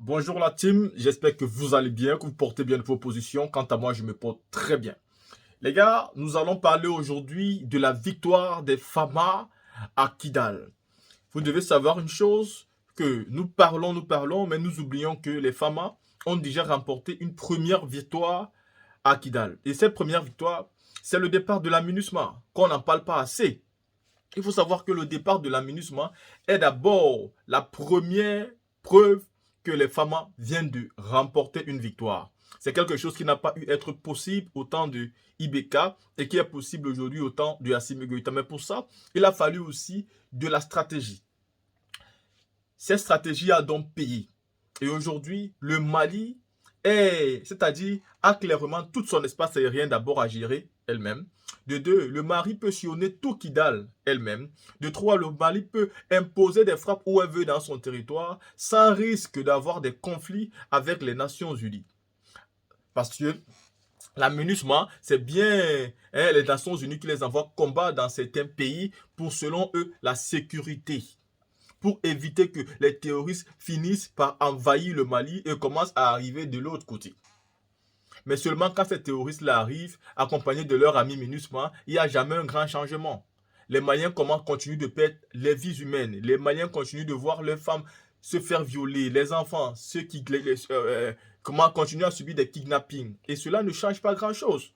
Bonjour la team, j'espère que vous allez bien, que vous portez bien vos positions. Quant à moi, je me porte très bien. Les gars, nous allons parler aujourd'hui de la victoire des Fama à Kidal. Vous devez savoir une chose, que nous parlons, mais nous oublions que les Fama ont déjà remporté une première victoire à Kidal. Et cette première victoire, c'est le départ de la MINUSMA, qu'on n'en parle pas assez. Il faut savoir que le départ de la MINUSMA est d'abord la première preuve que les Fama viennent de remporter une victoire. C'est quelque chose qui n'a pas eu être possible au temps de IBK et qui est possible aujourd'hui au temps de Assimi Goïta. Mais pour ça, il a fallu aussi de la stratégie. Cette stratégie a donc payé. Et aujourd'hui, le Mali c'est-à-dire a clairement tout son espace aérien d'abord à gérer elle-même. De deux, le Mali peut sillonner tout Kidal elle-même. De trois, le Mali peut imposer des frappes où elle veut dans son territoire sans risque d'avoir des conflits avec les Nations Unies. Parce que la MINUSMA, c'est bien les Nations Unies qui les envoient combattre dans certains pays pour, selon eux, la sécurité, pour éviter que les terroristes finissent par envahir le Mali et commencent à arriver de l'autre côté. Mais seulement quand ces terroristes-là arrivent, accompagnés de leur ami MINUSMA, il n'y a jamais un grand changement. Les Maliens continuent de perdre les vies humaines. Les Maliens continuent de voir leurs femmes se faire violer, les enfants, ceux qui continuent à subir des kidnappings. Et cela ne change pas grand-chose.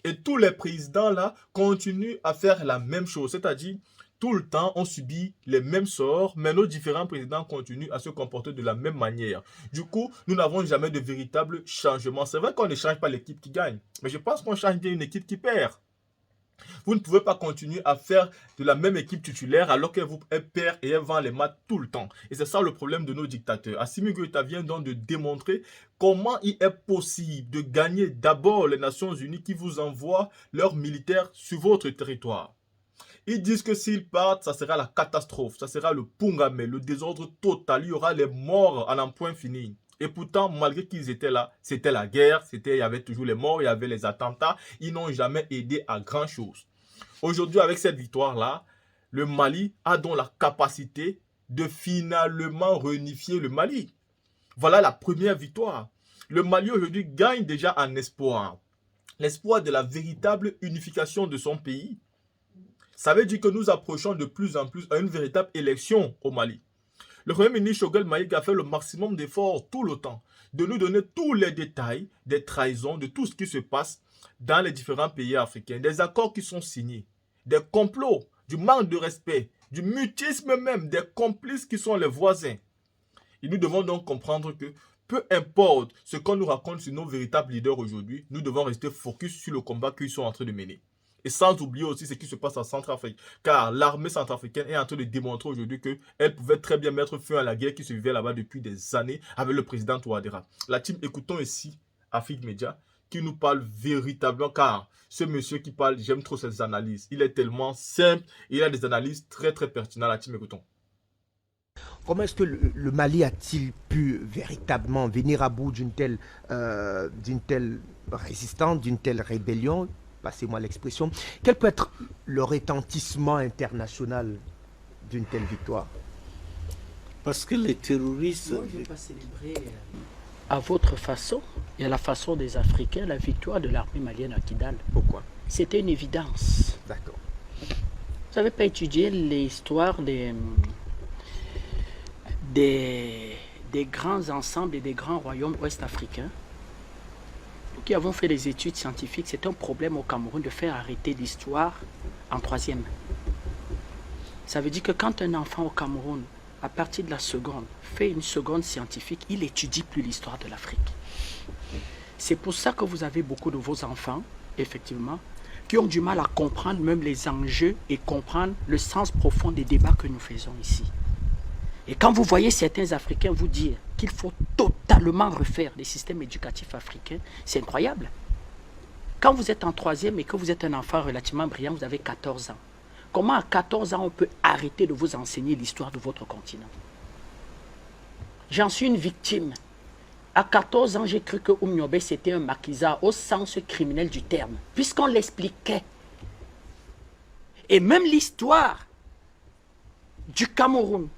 Et tous les présidents là continuent à faire la même chose, c'est-à-dire tout le temps on subit les mêmes sorts, mais nos différents présidents continuent à se comporter de la même manière. Du coup, nous n'avons jamais de véritable changement. C'est vrai qu'on ne change pas l'équipe qui gagne, mais je pense qu'on change bien une équipe qui perd. Vous ne pouvez pas continuer à faire de la même équipe titulaire alors qu'elle perd et elle vend les maths tout le temps. Et c'est ça le problème de nos dictateurs. Assimi Goïta vient donc de démontrer comment il est possible de gagner d'abord les Nations Unies qui vous envoient leurs militaires sur votre territoire. Ils disent que s'ils partent, ça sera la catastrophe, ça sera le pungame, le désordre total, il y aura les morts à n'en point finir. Et pourtant, malgré qu'ils étaient là, c'était la guerre, il y avait toujours les morts, il y avait les attentats, ils n'ont jamais aidé à grand chose. Aujourd'hui, avec cette victoire-là, le Mali a donc la capacité de finalement réunifier le Mali. Voilà la première victoire. Le Mali aujourd'hui gagne déjà en espoir. L'espoir de la véritable unification de son pays. Ça veut dire que nous approchons de plus en plus à une véritable élection au Mali. Le Premier ministre Choguel Maïga a fait le maximum d'efforts tout le temps de nous donner tous les détails des trahisons, de tout ce qui se passe dans les différents pays africains, des accords qui sont signés, des complots, du manque de respect, du mutisme même, des complices qui sont les voisins. Et nous devons donc comprendre que peu importe ce qu'on nous raconte sur nos véritables leaders aujourd'hui, nous devons rester focus sur le combat qu'ils sont en train de mener. Et sans oublier aussi ce qui se passe en Centrafrique. Car l'armée centrafricaine est en train de démontrer aujourd'hui qu'elle pouvait très bien mettre fin à la guerre qui se vivait là-bas depuis des années avec le président Touadéra. La team, écoutons ici Afrique Média qui nous parle véritablement, car ce monsieur qui parle, j'aime trop ses analyses. Il est tellement simple et il a des analyses très très pertinentes. La team, écoutons. Comment est-ce que le Mali a-t-il pu véritablement venir à bout d'une telle résistance, d'une telle rébellion? Passez-moi l'expression. Quel peut être le retentissement international d'une telle victoire? Parce que les terroristes... Moi, je ne vais pas célébrer à votre façon et à la façon des Africains la victoire de l'armée malienne à Kidal. Pourquoi? C'était une évidence. D'accord. Vous n'avez pas étudié l'histoire des grands ensembles et des grands royaumes ouest-africains? Nous qui avons fait des études scientifiques, c'est un problème au Cameroun de faire arrêter l'histoire en troisième. Ça veut dire que quand un enfant au Cameroun, à partir de la seconde, fait une seconde scientifique, il n'étudie plus l'histoire de l'Afrique. C'est pour ça que vous avez beaucoup de vos enfants, effectivement, qui ont du mal à comprendre même les enjeux et comprendre le sens profond des débats que nous faisons ici. Et quand vous voyez certains Africains vous dire qu'il faut totalement refaire les systèmes éducatifs africains, c'est incroyable. Quand vous êtes en troisième et que vous êtes un enfant relativement brillant, vous avez 14 ans. Comment à 14 ans on peut arrêter de vous enseigner l'histoire de votre continent? J'en suis une victime. À 14 ans, j'ai cru que Oumniobé c'était un maquisard au sens criminel du terme, puisqu'on l'expliquait. Et même l'histoire du Cameroun,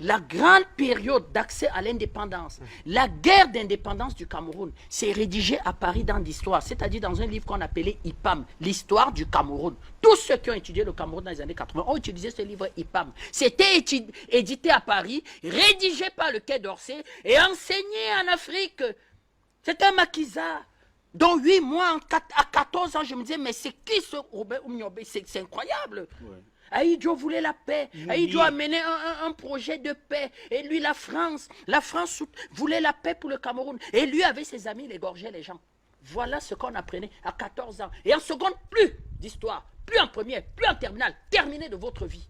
la grande période d'accès à l'indépendance, la guerre d'indépendance du Cameroun, c'est rédigé à Paris dans l'histoire, c'est-à-dire dans un livre qu'on appelait IPAM, l'histoire du Cameroun. Tous ceux qui ont étudié le Cameroun dans les années 80 ont utilisé ce livre IPAM. C'était édité à Paris, rédigé par le Quai d'Orsay et enseigné en Afrique. C'est un maquisard. Dans 8 mois, à 14 ans, je me disais, mais c'est qui ce Robert Oumniobé? C'est incroyable. Ouais. Aïdjo voulait la paix. Aïdjo a mené un projet de paix. Et lui, la France voulait la paix pour le Cameroun. Et lui, avec ses amis, il égorgeait les gens. Voilà ce qu'on apprenait à 14 ans. Et en seconde, plus d'histoire, plus en première, plus en terminale. Terminé de votre vie.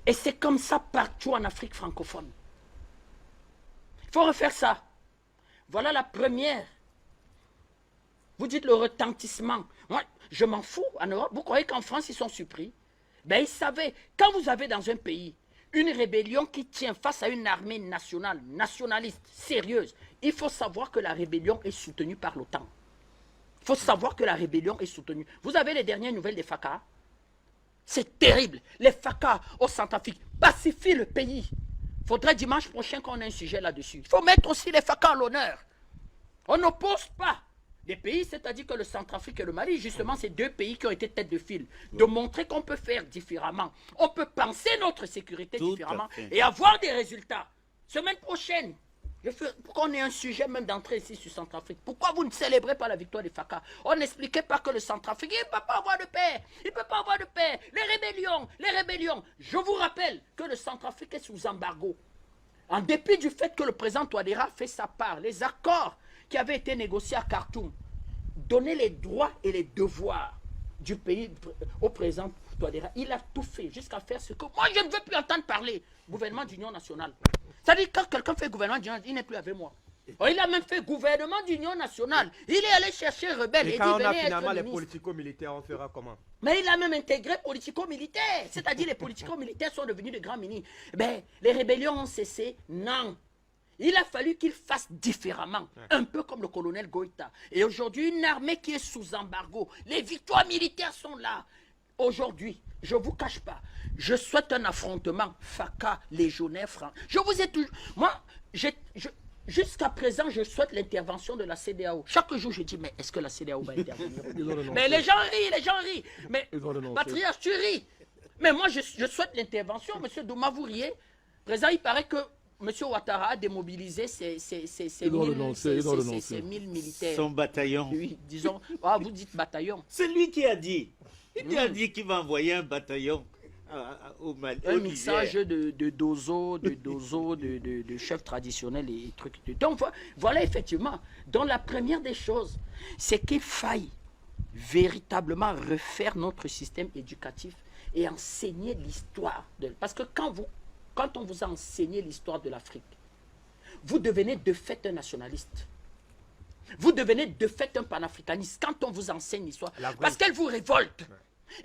Et c'est comme ça partout en Afrique francophone. Il faut refaire ça. Voilà la première. Vous dites le retentissement. Moi, je m'en fous en Europe. Vous croyez qu'en France, ils sont surpris? Ben, ils savaient. Quand vous avez dans un pays une rébellion qui tient face à une armée nationale, nationaliste, sérieuse, il faut savoir que la rébellion est soutenue par l'OTAN. Il faut savoir que la rébellion est soutenue. Vous avez les dernières nouvelles des FACA? C'est terrible. Les FACA au Centrafrique pacifient le pays. Il faudrait dimanche prochain qu'on ait un sujet là-dessus. Il faut mettre aussi les FACA à l'honneur. On n'oppose pas des pays, c'est-à-dire que le Centrafrique et le Mali, justement, c'est deux pays qui ont été tête de file. De montrer qu'on peut faire différemment. On peut penser notre sécurité différemment et avoir des résultats. Semaine prochaine, pourquoi on ait un sujet même d'entrée ici sur Centrafrique? Pourquoi vous ne célébrez pas la victoire des FACA? On n'expliquait pas que le Centrafrique, il ne peut pas avoir de paix. Il ne peut pas avoir de paix. Les rébellions. Je vous rappelle que le Centrafrique est sous embargo. En dépit du fait que le président Touadéra fait sa part, les accords qui avaient été négociés à Khartoum, donner les droits et les devoirs du pays au président Touadéra. Il a tout fait jusqu'à faire ce que moi je ne veux plus entendre parler. Gouvernement d'union nationale. C'est-à-dire quand quelqu'un fait gouvernement d'union nationale, il n'est plus avec moi. Il a même fait gouvernement d'union nationale. Il est allé chercher rebelle. Et quand on a finalement les politico-militaires, on fera comment? Mais il a même intégré politico-militaires. C'est-à-dire les politico-militaires sont devenus de grands ministres. Ben, les rébellions ont cessé? Non. Il a fallu qu'il fasse différemment, un peu comme le colonel Goïta. Et aujourd'hui, une armée qui est sous embargo. Les victoires militaires sont là. Aujourd'hui, je ne vous cache pas, je souhaite un affrontement FACA, légionnaire, franc. Je vous ai toujours... Moi, jusqu'à présent, je souhaite l'intervention de la CEDEAO. Chaque jour, je dis, mais est-ce que la CEDEAO va intervenir? Mais les gens rient. Mais patriarche, tu ris. Mais moi, je souhaite l'intervention. Monsieur Douma, vous riez. Présent, il paraît que M. Ouattara a démobilisé ses 1000 militaires. Son bataillon. Oui, disons. Vous dites bataillon. C'est lui qui a dit. Il a dit qu'il va envoyer un bataillon au Mali. Un mixage de dozo, de chefs traditionnels et trucs. Donc voilà effectivement. Donc la première des choses, c'est qu'il faille véritablement refaire notre système éducatif et enseigner l'histoire. Parce que quand on vous a enseigné l'histoire de l'Afrique, vous devenez de fait un nationaliste. Vous devenez de fait un panafricaniste quand on vous enseigne l'histoire. Parce qu'elle vous révolte.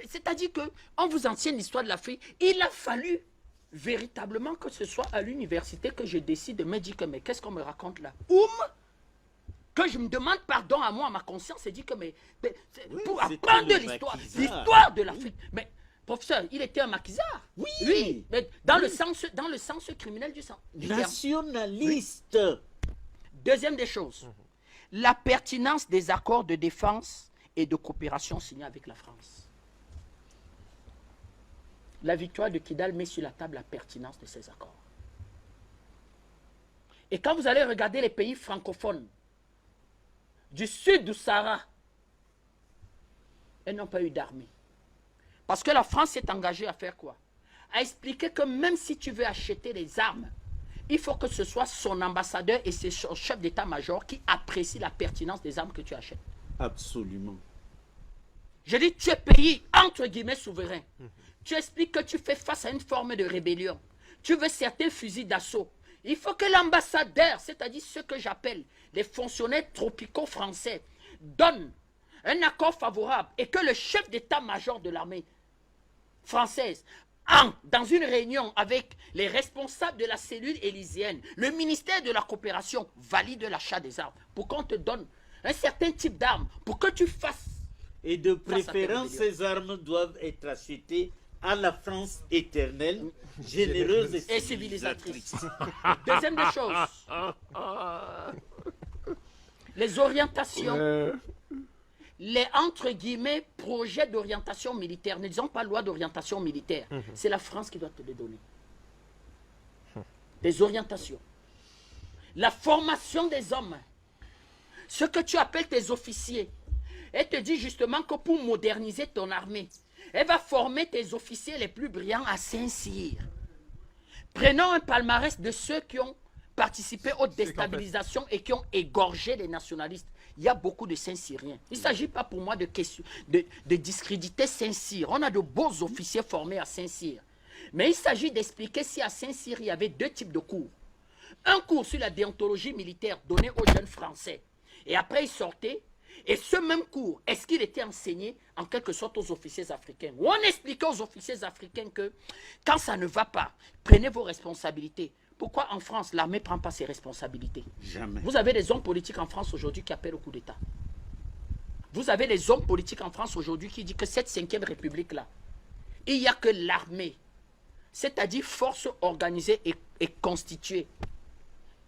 C'est-à-dire qu'on vous enseigne l'histoire de l'Afrique. Il a fallu véritablement que ce soit à l'université que je décide de me dire que mais qu'est-ce qu'on me raconte là? Que je me demande pardon à moi, à ma conscience, et dit que pour apprendre l'histoire de l'Afrique. Mais professeur, il était un maquisard. Oui, mais dans le sens criminel du terme. Nationaliste. Oui. Deuxième des choses, la pertinence des accords de défense et de coopération signés avec la France. La victoire de Kidal met sur la table la pertinence de ces accords. Et quand vous allez regarder les pays francophones du sud du Sahara, elles n'ont pas eu d'armée. Parce que la France s'est engagée à faire quoi? À expliquer que même si tu veux acheter des armes, il faut que ce soit son ambassadeur et son chef d'état-major qui apprécient la pertinence des armes que tu achètes. Absolument. Je dis, tu es pays, entre guillemets, souverain. Tu expliques que tu fais face à une forme de rébellion. Tu veux certains fusils d'assaut. Il faut que l'ambassadeur, c'est-à-dire ce que j'appelle les fonctionnaires tropicaux français, donne un accord favorable et que le chef d'état-major de l'armée française, dans une réunion avec les responsables de la cellule élyséenne, le ministère de la coopération valide l'achat des armes pour qu'on te donne un certain type d'armes pour que tu fasses. Et de préférence, ces armes doivent être achetées à la France éternelle, généreuse Et civilisatrice. Deuxième des choses. Les orientations. Les entre guillemets projets d'orientation militaire. Ne disons pas loi d'orientation militaire. C'est la France qui doit te les donner. Des orientations. La formation des hommes. Ce que tu appelles tes officiers. Elle te dit justement que pour moderniser ton armée, elle va former tes officiers les plus brillants à Saint-Cyr. Prenons un palmarès de ceux qui ont participé aux déstabilisations et qui ont égorgé les nationalistes. Il y a beaucoup de Saint-Cyriens. Il ne s'agit pas pour moi de discréditer Saint-Cyr. On a de beaux officiers formés à Saint-Cyr. Mais il s'agit d'expliquer si à Saint-Cyr, il y avait deux types de cours. Un cours sur la déontologie militaire donné aux jeunes Français. Et après, ils sortaient. Et ce même cours, est-ce qu'il était enseigné en quelque sorte aux officiers africains? Ou on expliquait aux officiers africains que quand ça ne va pas, prenez vos responsabilités. Pourquoi en France, l'armée ne prend pas ses responsabilités? Jamais. Vous avez des hommes politiques en France aujourd'hui qui appellent au coup d'État. Vous avez des hommes politiques en France aujourd'hui qui disent que cette 5e République-là, il n'y a que l'armée, c'est-à-dire force organisée et constituée,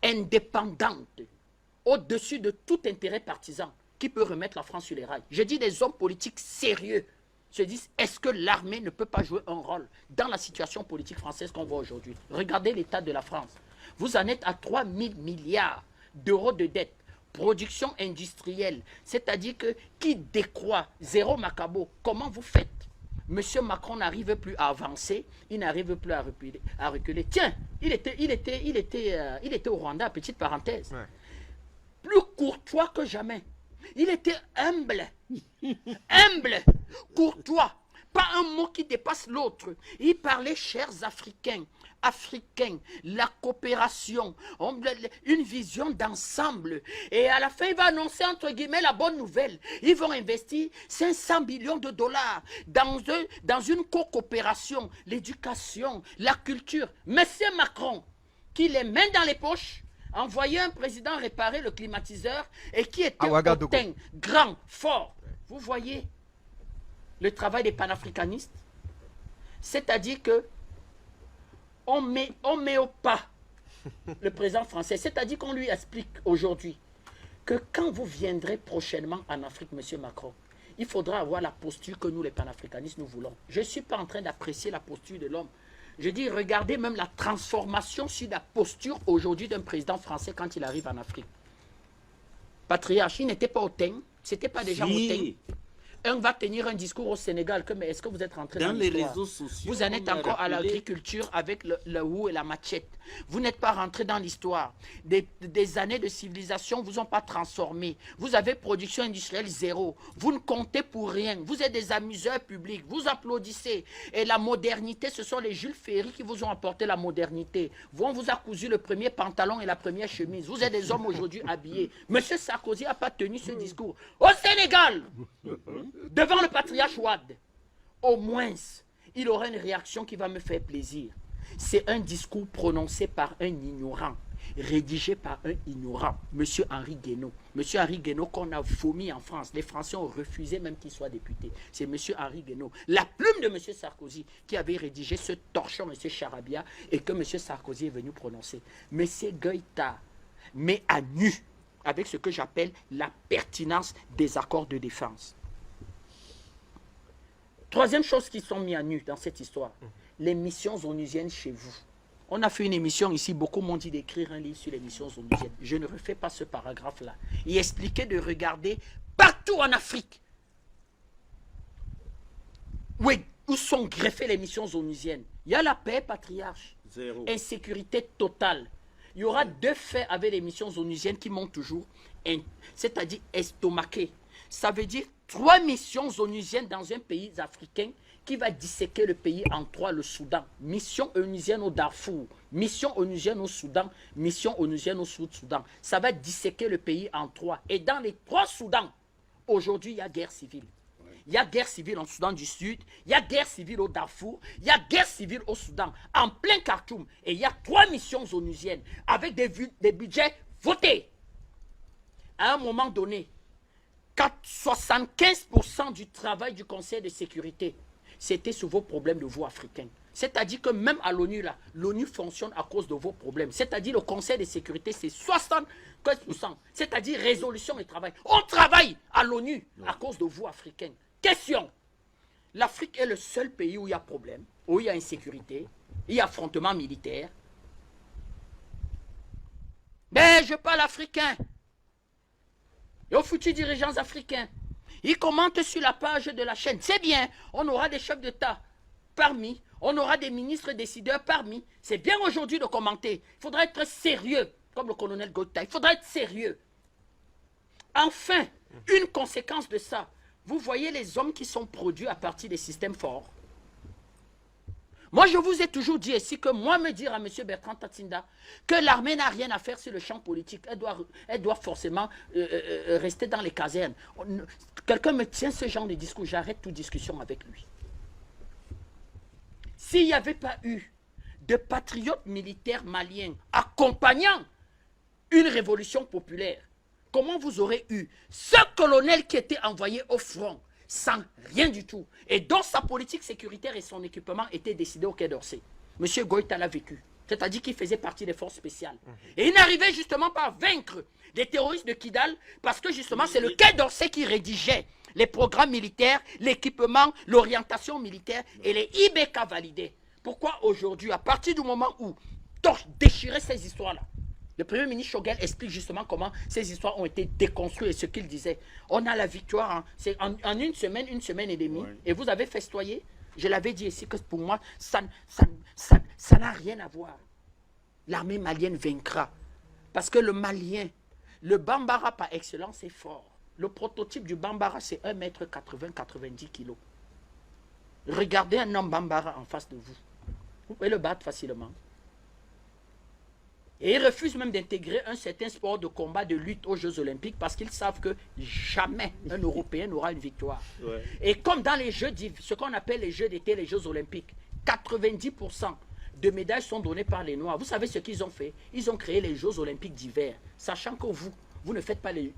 indépendante, au-dessus de tout intérêt partisan, qui peut remettre la France sur les rails. Je dis des hommes politiques sérieux se disent, est-ce que l'armée ne peut pas jouer un rôle dans la situation politique française qu'on voit aujourd'hui? Regardez l'état de la France. Vous en êtes à 3 000 milliards d'euros de dette. Production industrielle, c'est-à-dire que qui décroît, zéro macabo, comment vous faites? Monsieur Macron n'arrive plus à avancer, il n'arrive plus à reculer. Tiens, il était au Rwanda, petite parenthèse. Ouais. Plus courtois que jamais. Il était humble, courtois, pas un mot qui dépasse l'autre. Il parlait, chers Africains, la coopération, une vision d'ensemble. Et à la fin, il va annoncer, entre guillemets, la bonne nouvelle. Ils vont investir 500 millions de dollars dans une coopération, l'éducation, la culture. Monsieur Macron, qui les mains dans les poches, envoyer un président réparer le climatiseur et qui était hautain, grand, fort. Vous voyez le travail des panafricanistes? C'est-à-dire que on met au pas le président français. C'est-à-dire qu'on lui explique aujourd'hui que quand vous viendrez prochainement en Afrique, monsieur Macron, il faudra avoir la posture que nous, les panafricanistes, nous voulons. Je ne suis pas en train d'apprécier la posture de l'homme. Je dis, regardez même la transformation sur la posture aujourd'hui d'un président français quand il arrive en Afrique. Patriarche, il n'était pas hautain, c'était pas déjà hautain. Un va tenir un discours au Sénégal, mais est-ce que vous êtes rentré dans les l'histoire? réseaux sociaux? Vous en êtes encore à l'agriculture avec le hou et la machette. Vous n'êtes pas rentré dans l'histoire. Des années de civilisation vous ont pas transformé. Vous avez production industrielle zéro. Vous ne comptez pour rien. Vous êtes des amuseurs publics. Vous applaudissez. Et la modernité, ce sont les Jules Ferry qui vous ont apporté la modernité. On vous a cousu le premier pantalon et la première chemise. Vous êtes des hommes aujourd'hui habillés. Monsieur Sarkozy n'a pas tenu ce discours. Au Sénégal, devant le patriarche Wade, au moins, il aura une réaction qui va me faire plaisir. C'est un discours prononcé par un ignorant, rédigé par un ignorant, M. Henri Guénaud. M. Henri Guénaud qu'on a vomi en France. Les Français ont refusé même qu'il soit député. C'est M. Henri Guénaud. La plume de M. Sarkozy qui avait rédigé ce torchon, M. Charabia, et que M. Sarkozy est venu prononcer. M. Goïta met à nu avec ce que j'appelle la pertinence des accords de défense. Troisième chose qui sont mis à nu dans cette histoire, les missions onusiennes chez vous. On a fait une émission ici, beaucoup m'ont dit d'écrire un livre sur les missions onusiennes. Je ne refais pas ce paragraphe-là. Il expliquait de regarder partout en Afrique où sont greffées les missions onusiennes. Il y a la paix, patriarche. Zéro. Insécurité totale. Il y aura deux faits avec les missions onusiennes qui m'ont toujours, c'est-à-dire estomaqué. Ça veut dire 3 missions onusiennes dans un pays africain qui va disséquer le pays en 3, le Soudan. Mission onusienne au Darfour, mission onusienne au Soudan, mission onusienne au Sud-Soudan. Ça va disséquer le pays en 3. Et dans les 3 Soudans, aujourd'hui, il y a guerre civile. Il y a guerre civile en Soudan du Sud, il y a guerre civile au Darfour, il y a guerre civile au Soudan, en plein Khartoum. Et il y a 3 missions onusiennes avec des budgets votés. À un moment donné, 75% du travail du Conseil de sécurité c'était sur vos problèmes de vous, Africains. C'est-à-dire que même à l'ONU, là, l'ONU fonctionne à cause de vos problèmes. C'est-à-dire le Conseil de sécurité, c'est 75%. C'est-à-dire résolution et travail. On travaille à l'ONU à cause de vous, Africains. Question. L'Afrique est le seul pays où il y a problème, où il y a insécurité, il y a affrontement militaire. Mais je parle africain. Et aux futurs dirigeants africains. Ils commentent sur la page de la chaîne. C'est bien, on aura des chefs d'État parmi, on aura des ministres décideurs parmi. C'est bien aujourd'hui de commenter. Il faudra être sérieux, comme le colonel Goïta. Il faudra être sérieux. Enfin, une conséquence de ça, vous voyez les hommes qui sont produits à partir des systèmes forts. Moi, je vous ai toujours dit ici que moi, me dire à M. Bertrand Tatsinda que l'armée n'a rien à faire sur le champ politique. Elle doit forcément rester dans les casernes. Quelqu'un me tient ce genre de discours, j'arrête toute discussion avec lui. S'il n'y avait pas eu de patriotes militaires maliens accompagnant une révolution populaire, comment vous aurez eu ce colonel qui était envoyé au front sans rien du tout, et dont sa politique sécuritaire et son équipement étaient décidés au Quai d'Orsay? M. Goïta l'a vécu. C'est-à-dire qu'il faisait partie des forces spéciales. Et il n'arrivait justement pas à vaincre les terroristes de Kidal, parce que justement c'est le Quai d'Orsay qui rédigeait les programmes militaires, l'équipement, l'orientation militaire, et les IBK validaient. Pourquoi aujourd'hui, à partir du moment où Torche déchirait ces histoires-là, le Premier ministre Choguel explique justement comment ces histoires ont été déconstruites et ce qu'il disait. On a la victoire, hein, c'est en une semaine et demie, et vous avez festoyé. Je l'avais dit ici que pour moi, ça n'a rien à voir. L'armée malienne vaincra. Parce que le Malien, le Bambara par excellence est fort. Le prototype du Bambara, c'est 1,80 m, 90 kg. Regardez un homme Bambara en face de vous. Vous pouvez le battre facilement. Et ils refusent même d'intégrer un certain sport de combat, de lutte aux Jeux Olympiques parce qu'ils savent que jamais un Européen n'aura une victoire. Ouais. Et comme dans les Jeux, ce qu'on appelle les Jeux d'été, les Jeux Olympiques, 90% de médailles sont données par les Noirs. Vous savez ce qu'ils ont fait? Ils ont créé les Jeux Olympiques d'hiver, sachant que vous ne faites pas les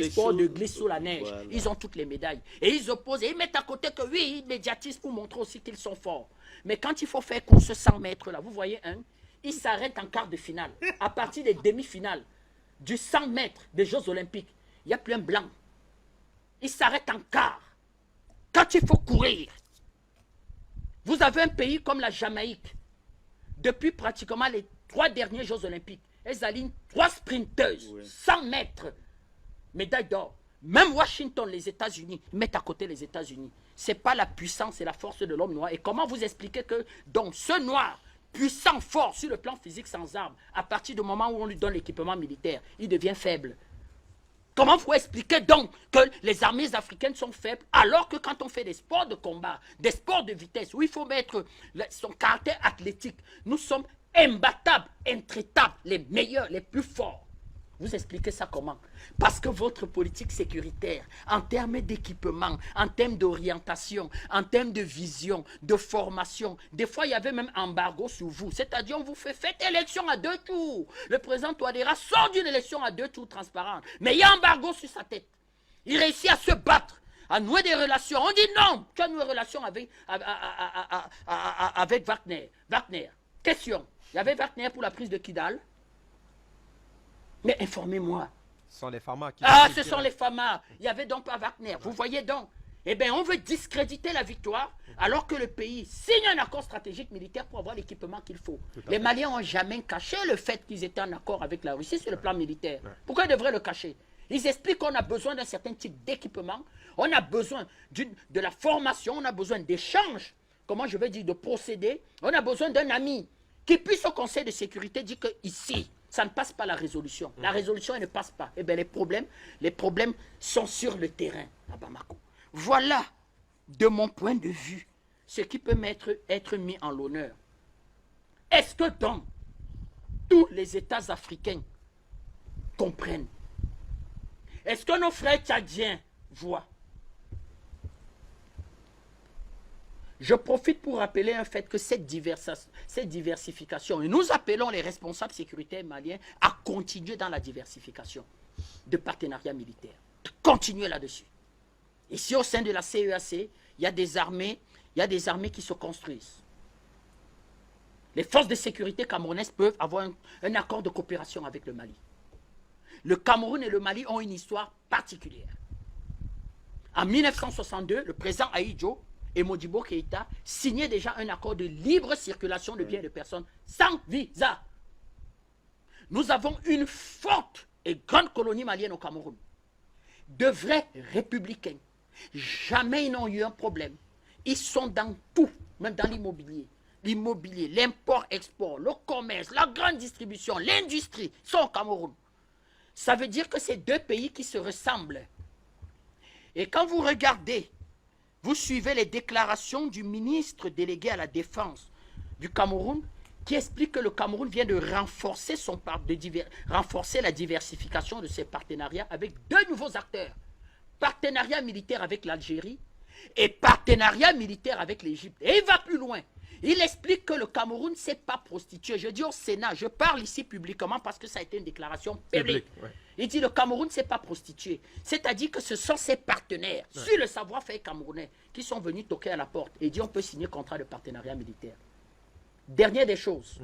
sports de glisse sous la neige. Voilà. Ils ont toutes les médailles. Et ils opposent, et ils mettent à côté que oui, ils médiatisent pour montrer aussi qu'ils sont forts. Mais quand il faut faire course 100 mètres, là, vous voyez, hein, ils s'arrêtent en quart de finale. À partir des demi-finales, du 100 mètres des Jeux Olympiques, il n'y a plus un blanc. Ils s'arrêtent en quart. Quand il faut courir, vous avez un pays comme la Jamaïque. Depuis pratiquement les 3 derniers Jeux Olympiques, elles alignent 3 sprinteuses, 100 mètres, médaille d'or. Même Washington, les États-Unis, mettent à côté les États-Unis. Ce n'est pas la puissance et la force de l'homme noir. Et comment vous expliquez que dans ce noir, puissant, fort sur le plan physique sans armes, à partir du moment où on lui donne l'équipement militaire, il devient faible? Comment vous expliquez donc que les armées africaines sont faibles alors que quand on fait des sports de combat, des sports de vitesse, où il faut mettre son caractère athlétique, nous sommes imbattables, intraitables, les meilleurs, les plus forts? Vous expliquez ça comment? Parce que votre politique sécuritaire, en termes d'équipement, en termes d'orientation, en termes de vision, de formation, des fois il y avait même embargo sur vous. C'est-à-dire on vous fait élection à 2 tours. Le président Touadéra sort d'une élection à 2 tours transparente. Mais il y a embargo sur sa tête. Il réussit à se battre, à nouer des relations. On dit non, tu as noué des relations avec Wagner. Wagner. Question. Il y avait Wagner pour la prise de Kidal. Mais informez-moi. Ce sont les FAMA qui... Ah, ce sont les FAMA. Il n'y avait donc pas Wagner. Vous voyez donc. Eh bien, on veut discréditer la victoire alors que le pays signe un accord stratégique militaire pour avoir l'équipement qu'il faut. Les Maliens n'ont jamais caché le fait qu'ils étaient en accord avec la Russie sur le plan militaire. Pourquoi ils devraient le cacher? Ils expliquent qu'on a besoin d'un certain type d'équipement, on a besoin de la formation, on a besoin d'échanges, comment je vais dire, de procédés, on a besoin d'un ami qui puisse au Conseil de sécurité dire que ici, ça ne passe pas la résolution. La résolution, elle ne passe pas. Eh bien, les problèmes sont sur le terrain à Bamako. Voilà, de mon point de vue, ce qui peut être mis en l'honneur. Est-ce que donc, tous les États africains comprennent? Est-ce que nos frères tchadiens voient? Je profite pour rappeler un fait que cette diversification, et nous appelons les responsables sécuritaires maliens à continuer dans la diversification de partenariats militaires, de continuer là-dessus. Ici, au sein de la CEAC, il y a des armées il y a des armées qui se construisent. Les forces de sécurité camerounaises peuvent avoir un accord de coopération avec le Mali. Le Cameroun et le Mali ont une histoire particulière. En 1962, le président Ahidjo et Modibo Keïta signaient déjà un accord de libre circulation de biens et de personnes sans visa. Nous avons une forte et grande colonie malienne au Cameroun. De vrais républicains. Jamais ils n'ont eu un problème. Ils sont dans tout, même dans l'immobilier. L'immobilier, l'import-export, le commerce, la grande distribution, l'industrie sont au Cameroun. Ça veut dire que c'est deux pays qui se ressemblent. Et quand vous regardez, vous suivez les déclarations du ministre délégué à la défense du Cameroun, qui explique que le Cameroun vient de renforcer, renforcer la diversification de ses partenariats avec deux nouveaux acteurs. Partenariat militaire avec l'Algérie et partenariat militaire avec l'Égypte. Et il va plus loin. Il explique que le Cameroun ne s'est pas prostitué. Je dis au Sénat, je parle ici publiquement parce que ça a été une déclaration publique. Ouais. Il dit le Cameroun ne s'est pas prostitué. C'est-à-dire que ce sont ses partenaires, sur le savoir-faire camerounais, qui sont venus toquer à la porte et dit on peut signer un contrat de partenariat militaire. Dernière des choses.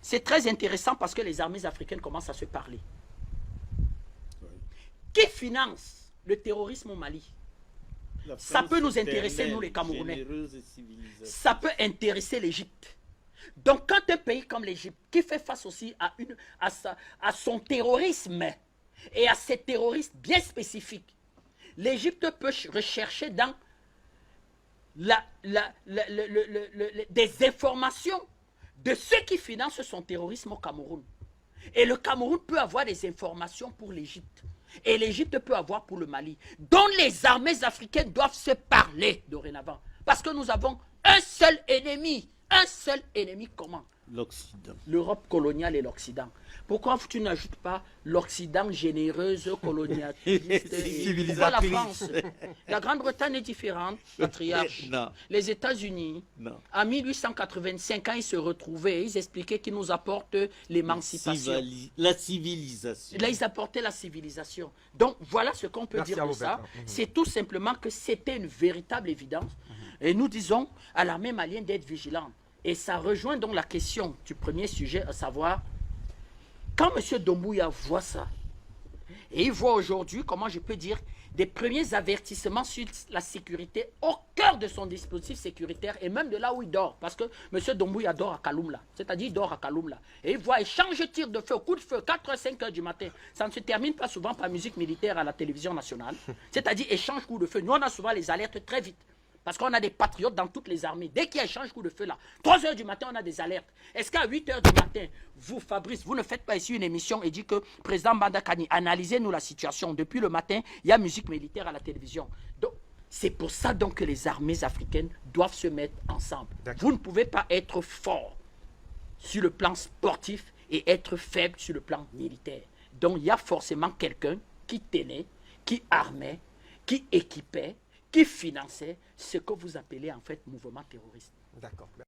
C'est très intéressant parce que les armées africaines commencent à se parler. Qui finance le terrorisme au Mali? Ça peut nous intéresser, nous les Camerounais. Ça peut intéresser l'Égypte. Donc quand un pays comme l'Égypte, qui fait face aussi à son terrorisme et à ses terroristes bien spécifiques, l'Égypte peut rechercher dans des informations de ceux qui financent son terrorisme au Cameroun. Et le Cameroun peut avoir des informations pour l'Égypte. Et l'Égypte peut avoir pour le Mali, dont les armées africaines doivent se parler dorénavant. Parce que nous avons un seul ennemi. Un seul ennemi commun. L'Occident. L'Europe coloniale et l'Occident. Pourquoi tu n'ajoutes pas l'Occident généreuse, colonialiste et la France? La Grande-Bretagne est différente, patriarche. Les États-Unis, en 1885, quand ils se retrouvaient, ils expliquaient qu'ils nous apportent l'émancipation. La civilisation. Là, ils apportaient la civilisation. Donc, voilà ce qu'on peut dire de ça. C'est tout simplement que c'était une véritable évidence. Et nous disons à l'armée malienne d'être vigilante. Et ça rejoint donc la question du premier sujet, à savoir, quand M. Doumbouya voit ça, et il voit aujourd'hui, comment je peux dire, des premiers avertissements sur la sécurité au cœur de son dispositif sécuritaire et même de là où il dort. Parce que M. Doumbouya dort à Kaloumla, c'est-à-dire il dort à Kaloumla. Et il voit échange tir de feu, coup de feu, 4h, 5h du matin. Ça ne se termine pas souvent par musique militaire à la télévision nationale. C'est-à-dire échange coup de feu. Nous, on a souvent les alertes très vite. Parce qu'on a des patriotes dans toutes les armées. Dès qu'il y a échange coup de feu là, 3h du matin, on a des alertes. Est-ce qu'à 8h du matin, vous, Fabrice, vous ne faites pas ici une émission et dites que président Bandakani, analysez-nous la situation. Depuis le matin, il y a musique militaire à la télévision. Donc, c'est pour ça donc que les armées africaines doivent se mettre ensemble. Vous ne pouvez pas être fort sur le plan sportif et être faible sur le plan militaire. Donc, il y a forcément quelqu'un qui tenait, qui armait, qui équipait, qui finançait ce que vous appelez en fait mouvement terroriste. D'accord.